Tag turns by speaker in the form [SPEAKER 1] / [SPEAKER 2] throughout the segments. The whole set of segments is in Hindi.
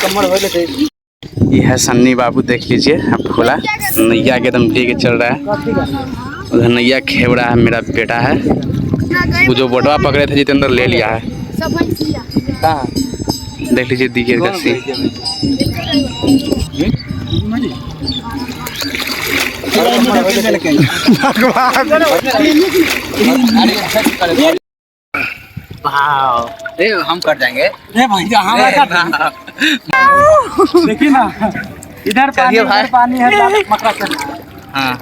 [SPEAKER 1] ये है सन्नी बाबू, देख लीजिए आप खोला नैया के एकदम लेके चल रहा है। उधर नैया खेव रहा है, मेरा बेटा है। वो जो बोटवा पकड़े थे जितेंद्र ले लिया है। देख लीजिए दीजिए रस्सी।
[SPEAKER 2] हम कर जाएंगे।
[SPEAKER 3] देखिए ना, इधर पानी है।
[SPEAKER 1] हाँ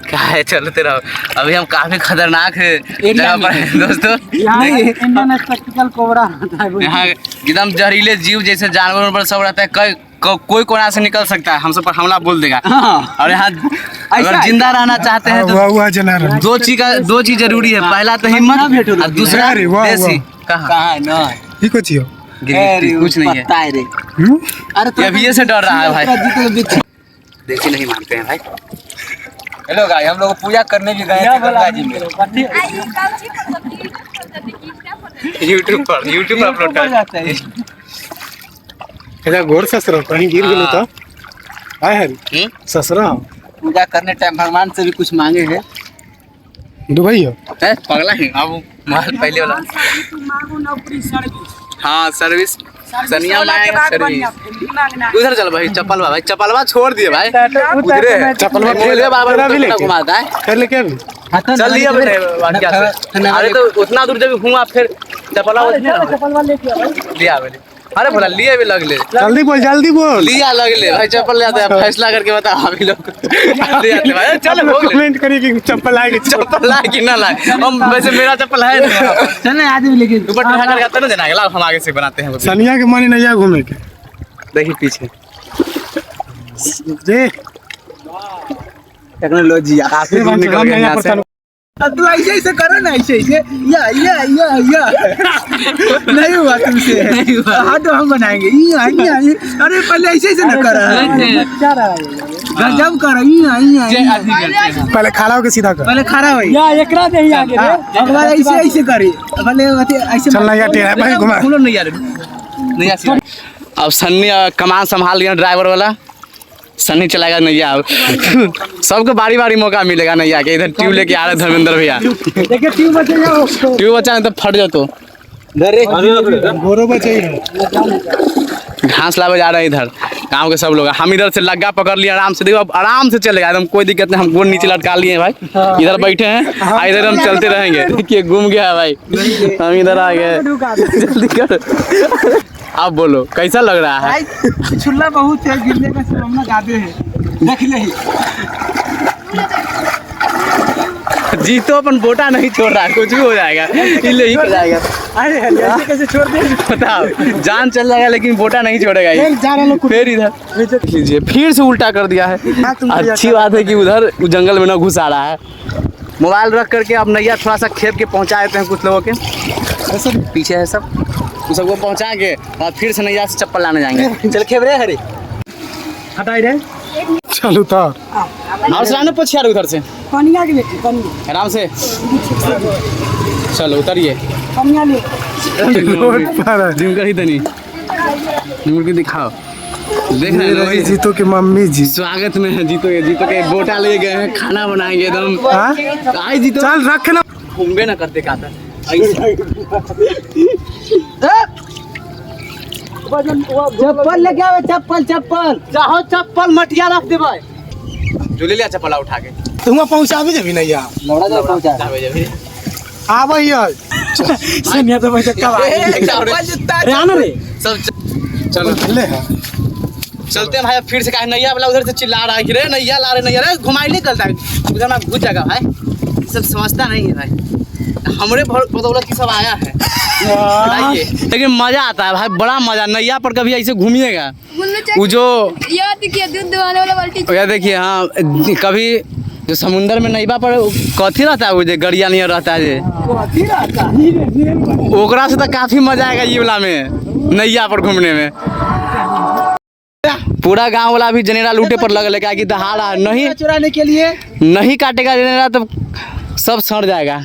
[SPEAKER 1] क्या है, चलते रहो। अभी हम काफी खतरनाक जगह पर हैं दोस्तों।
[SPEAKER 3] इंडियन स्पेक्टिकल कोबरा
[SPEAKER 1] यहाँ एकदम जहरीले जीव जैसे जानवरों पर सब रहता है। कोई कोना से निकल सकता है, हम सब पर हमला बोल देगा। और यहाँ अगर जिंदा रहना चाहते हैं तो दो चीज जरूरी है। पहला तो हिम्मत और दूसरा देसी।
[SPEAKER 2] कहाँ ना
[SPEAKER 1] कुछ नहीं है। अरे अभी से डर रहा है भाई। देसी नहीं मानते हैं भाई।
[SPEAKER 2] हेलो गाइस, हम लोग पूजा करने भी गए थे गंगा जी में।
[SPEAKER 1] यूट्यूब पर अपलोड करते हैं।
[SPEAKER 4] ऐसा घोर ससुर कहीं गिर गेलो तो आए है ससुरा।
[SPEAKER 2] पूजा करने टाइम भगवान से भी कुछ मांगे हैं।
[SPEAKER 4] दुबई हो
[SPEAKER 1] पगला है अब माल पहले वाला। हाँ सर्विस सनिया में सर्विस। उधर चल भाई, चप्पलवा छोड़ दिए भाई। उधर चप्पलवा खेले बाबा भी लेके घुमाता है।
[SPEAKER 4] कर ले क्या भी
[SPEAKER 1] चल लिया क्या। अरे तो उतना दूर जब घूमा फिर चप्पलवा लिया। अरे बोला लिए भी लगले।
[SPEAKER 4] जल्दी बोल
[SPEAKER 1] लिया लगले भाई। चप्पल ले आता है, फैसला करके बता अभी लोग ले आते भाई। चल
[SPEAKER 4] कमेंट करिए कि चप्पल लाए
[SPEAKER 1] कि ना लाए। हम वैसे मेरा चप्पल है नहीं।
[SPEAKER 3] चल ना आदमी लेकिन
[SPEAKER 1] ऊपर ढका करके आता ना देना। लाओ हम आगे से बनाते हैं।
[SPEAKER 4] सनिया के माने नैया घूमे के
[SPEAKER 1] देखिए पीछे
[SPEAKER 4] जी
[SPEAKER 2] टेक्नोलॉजी
[SPEAKER 1] काफी दूर निकल गए यहाँ से।
[SPEAKER 2] तू ऐसे करो ना, ऐसे या नहीं हुआ तुमसे। हाँ तो हम बनाएंगे। अरे पहले ऐसे ना करो, गजब करो।
[SPEAKER 4] पहले खड़ा होके सीधा कर।
[SPEAKER 2] पहले खड़ा हो
[SPEAKER 3] एकरा दे आगे रे।
[SPEAKER 2] अगला ऐसे करी। पहले ऐसे
[SPEAKER 4] चलना या टेढ़ा भाई घुमा।
[SPEAKER 1] नहीं यार अब सन्नी कमान संभाल लिया ड्राइवर वाला। सन्नी चलाएगा नैया। अब सबको बारी बारी मौका मिलेगा नैया के। इधर ट्यूब लेके आ रहे धर्मेंद्र भैया।
[SPEAKER 3] देखिए ट्यूब
[SPEAKER 1] बचा नहीं तो फट जाओ तो। घास लावे जा रहे हैं इधर गाँव के सब लोग। हम इधर से लग्गा पकड़ लिया आराम से। देखो अब आराम से चलेगा एकदम, कोई दिक्कत नहीं। हम गोल नीचे लटका लिए भाई। इधर बैठे हैं, इधर हम चलते रहेंगे। देखिए घूम गया भाई, हम इधर आ गए। जल्दी कर। आप बोलो कैसा लग रहा है?
[SPEAKER 3] छुल्ला बहुत है, गिरने का संभावना ज्यादा है। देख ले
[SPEAKER 1] जीतो अपन बोटा नहीं छोड़ रहा है, कुछ भी हो जाएगा। ही कर जाएगा।
[SPEAKER 3] अरे ऐसे कैसे छोड़ दे?
[SPEAKER 1] बताओ, जान चल जाएगा लेकिन बोटा नहीं छोड़ेगा ये। फिर इधर लीजिए फिर से उल्टा कर दिया है। अच्छी बात है कि उधर जंगल में ना घुस आ रहा है। मोबाइल रख करके अब नैया थोड़ा सा खेत के पहुँचा देते हैं कुछ लोगों के। सब पीछे है सब, उन सबको पहुँचा के और फिर से नैया से चप्पल लाने जाएंगे। चल खेबरे हरे
[SPEAKER 3] हटाई रे।
[SPEAKER 4] चलो तो
[SPEAKER 1] और सलाने पूछ यार उधर से
[SPEAKER 3] पनिया के लेके पनिया
[SPEAKER 1] आराम से चलो उतरिए।
[SPEAKER 3] पनिया ले
[SPEAKER 1] जिम कर ही तनी जिम के दिखाओ। देख रहे हैं
[SPEAKER 4] जीतो के मम्मी जी
[SPEAKER 1] स्वागत में है। जीतो के बोटा ले गए हैं, खाना बनाएंगे एकदम। आई जीतो
[SPEAKER 4] चल रखना
[SPEAKER 1] घूमबे ना करते कहता
[SPEAKER 3] चप्पल लेके आवे। चप्पल
[SPEAKER 1] चाहो चप्पल मटिया रख दे भाई। जो ले लिया चप्पल उठा के
[SPEAKER 4] तुम पहुंचाबे जभी नैया
[SPEAKER 1] मोड़ा जा पहुंचा जावे
[SPEAKER 4] आबै है।
[SPEAKER 3] सुनिया तो भाई कब
[SPEAKER 1] रे आना रे सब चलो
[SPEAKER 4] ले है।
[SPEAKER 1] चलते हैं भाई। फिर से कहा नैया वाला उधर से चिल्ला रहा है कि रे नैया ला रहे नैया रे घुमाई नहीं चलता है उधर ना घुस जाएगा भाई। सब समझता नहीं है भाई, हमरे बदौलत की सब आया है। लेकिन मजा आता है भाई, बड़ा मजा। नैया पर कभी ऐसे घूमिएगा। वो जो
[SPEAKER 5] यार देखिए दूध दुहाने वाला बाल्टी।
[SPEAKER 1] यार देखिए हाँ, कभी जो समुंदर में नैया पर कथी रहता है वो जो गड़िया नहीं रहता है ओकरा से तो काफी मजा आएगा ये वाला में नैया पर घूमने में। पूरा गांव वाला भी जनेरा लूटे पर लगल है कि दहाड़ा नहीं
[SPEAKER 3] चुराने के लिए
[SPEAKER 1] नहीं काटेगा जनेरा तो सब सड़ जाएगा।